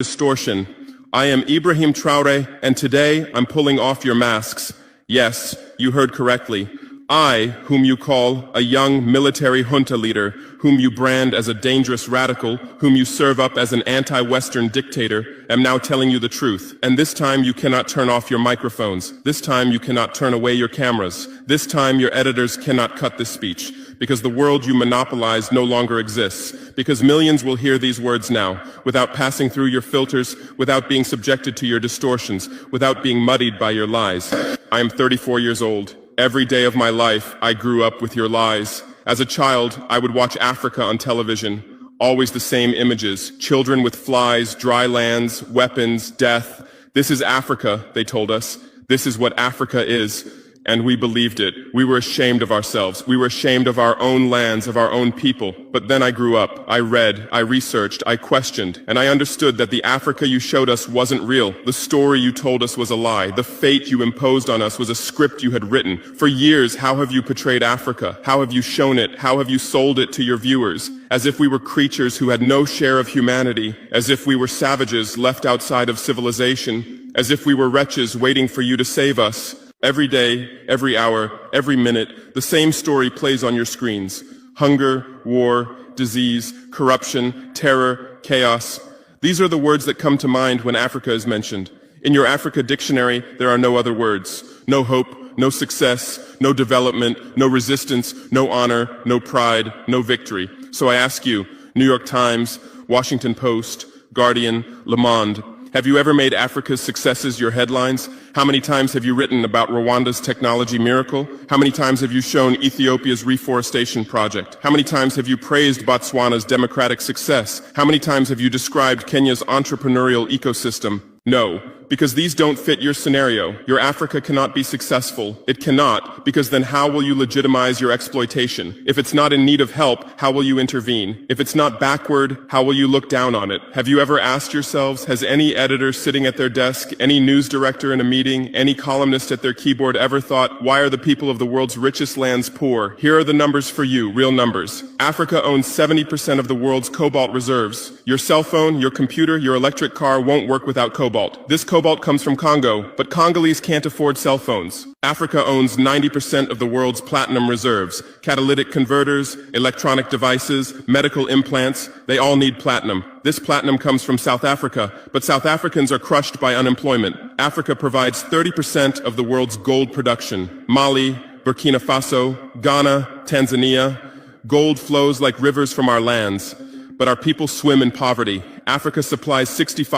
Distortion. I am Ibrahim Traoré, and today I'm pulling off your masks. Yes, you heard correctly. I, whom you call a young military junta leader, whom you brand as a dangerous radical, whom you serve up as an anti-Western dictator, am now telling you the truth. And this time you cannot turn off your microphones. This time you cannot turn away your cameras. This time your editors cannot cut this speech. Because the world you monopolize no longer exists. Because millions will hear these words now, without passing through your filters, without being subjected to your distortions, without being muddied by your lies. I am 34 years old. Every day of my life, I grew up with your lies. As a child, I would watch Africa on television. Always the same images. Children with flies, dry lands, weapons, death. This is Africa, they told us. This is what Africa is. And we believed it. We were ashamed of ourselves. We were ashamed of our own lands, of our own people. But then I grew up. I read, I researched, I questioned, and I understood that the Africa you showed us wasn't real. The story you told us was a lie. The fate you imposed on us was a script you had written. For years, how have you portrayed Africa? How have you shown it? How have you sold it to your viewers? As if we were creatures who had no share of humanity, as if we were savages left outside of civilization, as if we were wretches waiting for you to save us. Every day, every hour, every minute, the same story plays on your screens. Hunger, war, disease, corruption, terror, chaos. These are the words that come to mind when Africa is mentioned. In your Africa dictionary, there are no other words. No hope, no success, no development, no resistance, no honor, no pride, no victory. So I ask you, New York Times, Washington Post, Guardian, Le Monde, have you ever made Africa's successes your headlines? How many times have you written about Rwanda's technology miracle? How many times have you shown Ethiopia's reforestation project? How many times have you praised Botswana's democratic success? How many times have you described Kenya's entrepreneurial ecosystem? No, because these don't fit your scenario. Your Africa cannot be successful. It cannot, because then how will you legitimize your exploitation? If it's not in need of help, how will you intervene? If it's not backward, how will you look down on it? Have you ever asked yourselves, has any editor sitting at their desk, any news director in a meeting, any columnist at their keyboard ever thought, why are the people of the world's richest lands poor? Here are the numbers for you, real numbers. Africa owns 70% of the world's cobalt reserves. Your cell phone, your computer, your electric car won't work without cobalt. This cobalt comes from Congo, but Congolese can't afford cell phones. Africa owns 90% of the world's platinum reserves. Catalytic converters, electronic devices, medical implants, they all need platinum. This platinum comes from South Africa, but South Africans are crushed by unemployment. Africa provides 30% of the world's gold production. Mali, Burkina Faso, Ghana, Tanzania. Gold flows like rivers from our lands, but our people swim in poverty. Africa supplies 65